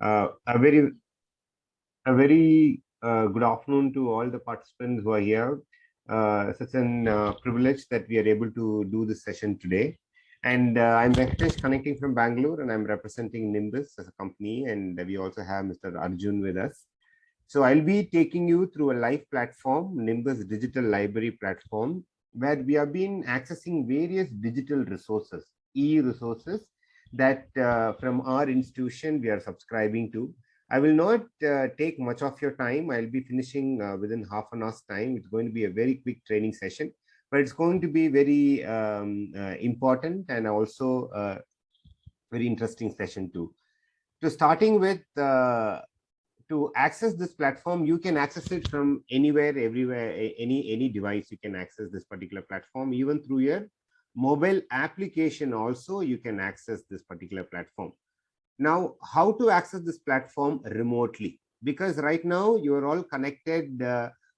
A very good afternoon to all the participants who are here. Such an privilege that we are able to do this session today. And I'm Venkatesh connecting from Bangalore, and I'm representing Nimbus as a company. And we also have Mr. Arjun with us. So I'll be taking you through a live platform, Nimbus Digital Library Platform, where we have been accessing various digital resources, e-resources that from our institution we are subscribing to. I will not take much of your time. I'll be finishing within half an hour's time. It's going to be a very quick training session, but it's going to be very important and also very interesting session too. So starting with to access this platform, you can access it from anywhere, everywhere, any device. You can access this particular platform, even through your mobile application. Also, you can access this particular platform. Now, how to access this platform remotely? Because right now you are all connected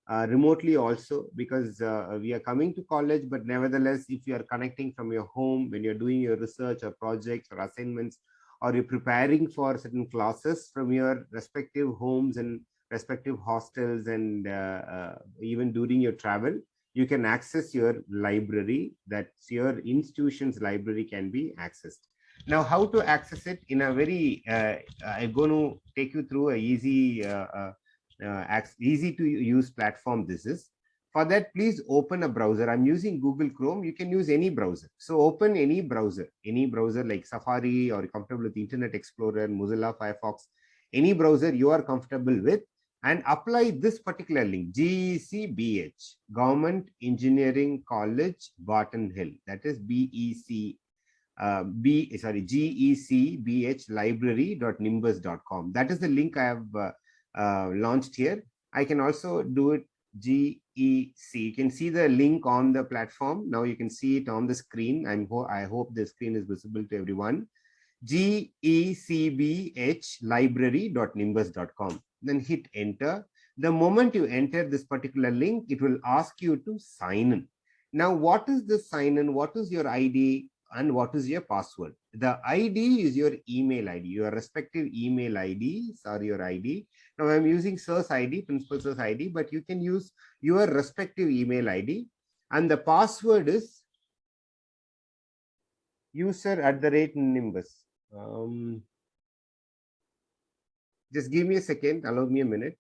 remotely also, because we are coming to college, but nevertheless, if you are connecting from your home when you're doing your research or projects or assignments, or you're preparing for certain classes from your respective homes and respective hostels, and even during your travel, you can access your library. That's your institution's library can be accessed. Now, how to access it in a very, I'm going to take you through a easy to use platform this is. For that, please open a browser. I'm using Google Chrome. You can use any browser. So open any browser like Safari, or comfortable with Internet Explorer, Mozilla Firefox, any browser you are comfortable with, and apply this particular link, GECBH, Government Engineering College, Barton Hill. That is GECBH library.nimbus.com. That is the link I have launched here. I can also do it GEC. You can see the link on the platform. Now you can see it on the screen. I hope the screen is visible to everyone. GECBH library.nimbus.com. Then hit enter. The moment you enter this particular link, it will ask you to sign in. Now, what is the sign in? What is your ID? And what is your password? The ID is your email ID, your respective email IDs are your ID. Now I'm using source ID, principal source ID, but you can use your respective email ID. And the password is user@Nimbus. Just give me a second. Allow me a minute.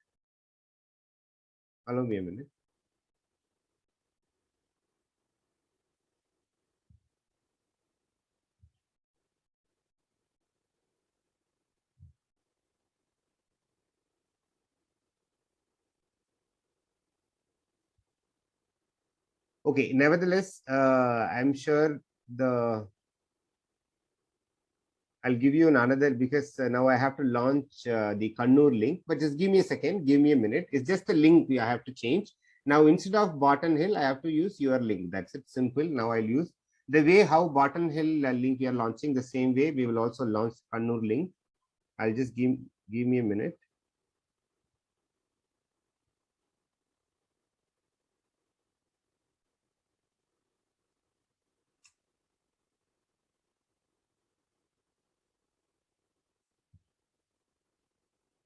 Okay, nevertheless, I'm sure I'll give you another, because now I have to launch the Kannur link, but just give me a second, give me a minute. It's just a link I have to change. Now, instead of Barton Hill, I have to use your link. That's it, simple. Now I'll use the way how Barton Hill link we are launching, the same way we will also launch Kannur link. I'll just give me a minute.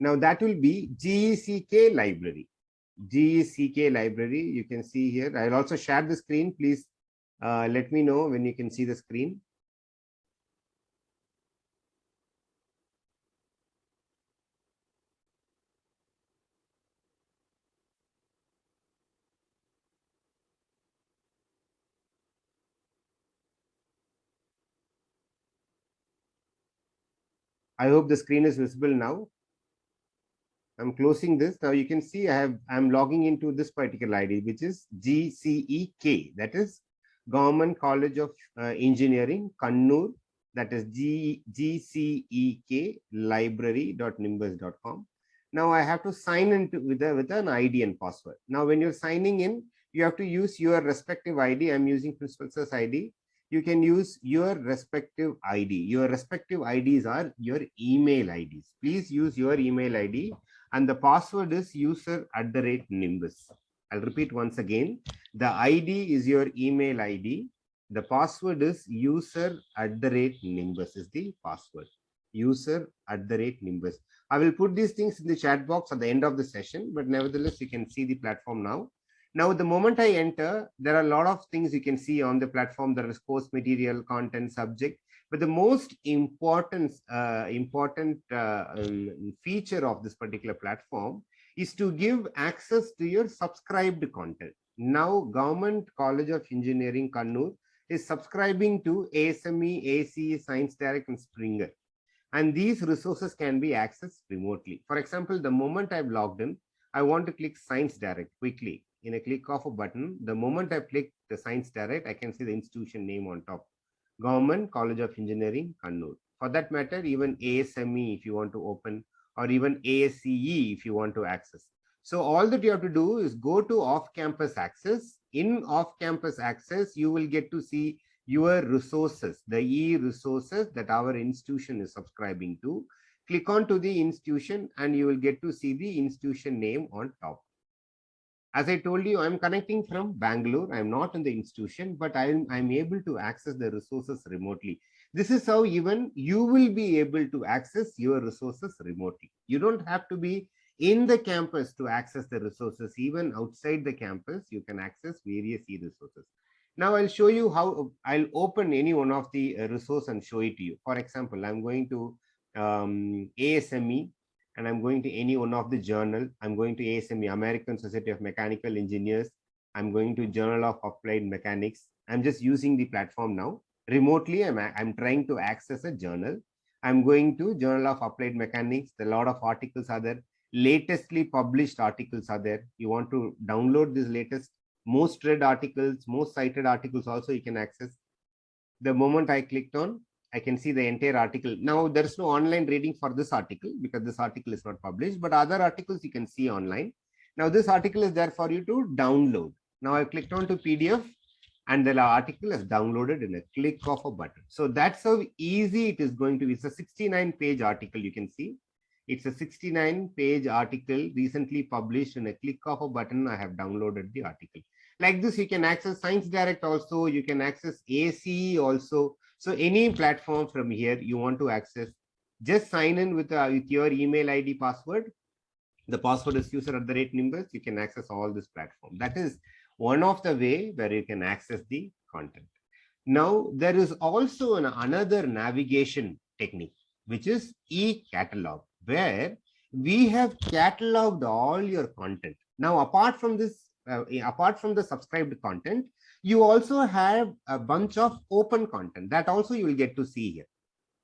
Now that will be GECK library. GECK library, you can see here. I'll also share the screen. Please let me know when you can see the screen. I hope the screen is visible now. I'm closing this. Now you can see I'm logging into this particular ID, which is GCEK. That is Government College of Engineering, Kannur. That is GCEK library.nimbus.com. Now I have to sign in with an ID and password. Now when you're signing in, you have to use your respective ID. I'm using Principal Source ID. You can use your respective ID. Your respective IDs are your email IDs. Please use your email ID, and the password is user@Nimbus. I'll repeat once again. The ID is your email ID. The password is user@Nimbus is the password. user@Nimbus. I will put these things in the chat box at the end of the session, but nevertheless, you can see the platform now. Now, the moment I enter, there are a lot of things you can see on the platform. There is course material, content, subject. But the most important feature of this particular platform is to give access to your subscribed content. Now, Government College of Engineering, Kannur is subscribing to ASME, ACE, Science Direct, and Springer. And these resources can be accessed remotely. For example, the moment I've logged in, I want to click Science Direct quickly. In a click of a button, the moment I click the Science Direct, I can see the institution name on top. Government College of Engineering, Kannur. For that matter, even ASME if you want to open, or even ASCE if you want to access. So all that you have to do is go to off-campus access. In off-campus access, you will get to see your resources, the e-resources that our institution is subscribing to. Click on to the institution and you will get to see the institution name on top. As I told you, I'm connecting from Bangalore. I'm not in the institution, but I'm able to access the resources remotely. This is how even you will be able to access your resources remotely. You don't have to be in the campus to access the resources. Even outside the campus, you can access various e-resources. Now I'll show you how. I'll open any one of the resource and show it to you. For example, I'm going to ASME, and I'm going to any one of the journal. I'm going to ASME, American Society of Mechanical Engineers. I'm going to Journal of Applied Mechanics. I'm just using the platform now. Remotely, I'm trying to access a journal. I'm going to Journal of Applied Mechanics. A lot of articles are there. Latestly published articles are there. You want to download this latest, most read articles, most cited articles also you can access. The moment I clicked on, I can see the entire article. Now, there is no online reading for this article because this article is not published, but other articles you can see online. Now, this article is there for you to download. Now, I clicked on to PDF and the article is downloaded in a click of a button. So that's how easy it is going to be. It's a 69-page article, you can see. It's a 69-page article recently published. In a click of a button, I have downloaded the article. Like this, you can access Science Direct also. You can access ACE also. So any platform from here you want to access, just sign in with your email ID password. The password is user@Nimbus. You can access all this platform. That is one of the way where you can access the content. Now, there is also another navigation technique, which is e-catalog, where we have cataloged all your content. Now, apart from this, apart from the subscribed content, you also have a bunch of open content that also you will get to see here.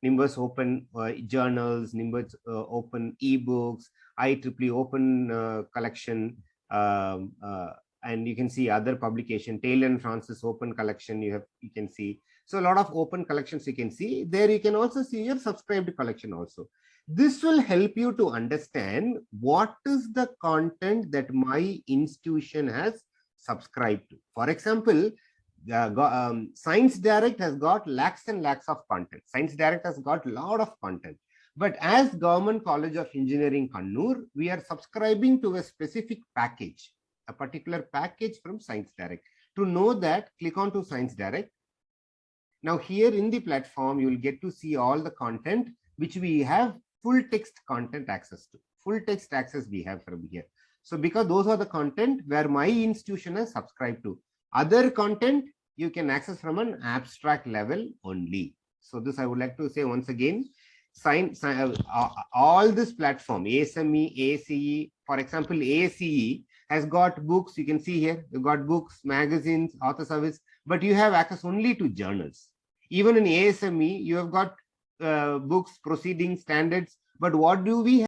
Nimbus open journals, Nimbus open ebooks, IEEE open collection, and you can see other publication, Taylor and Francis open collection. You can see. So a lot of open collections you can see there. You can also see your subscribed collection also. This will help you to understand what is the content that my institution has subscribed to. For example, Science Direct has got lakhs and lakhs of content. Science Direct has got a lot of content. But as Government College of Engineering, Kannur, we are subscribing to a specific package, a particular package from Science Direct. To know that, click on to Science Direct. Now here in the platform, you will get to see all the content which we have full text content access to. Full text access we have from here. So because those are the content where my institution has subscribed to. Other content you can access from an abstract level only. So this I would like to say once again, all this platform, ASME, ACE, for example, ACE has got books. You can see here, you've got books, magazines, author service, but you have access only to journals. Even in ASME, you have got books, proceedings, standards, but what do we have?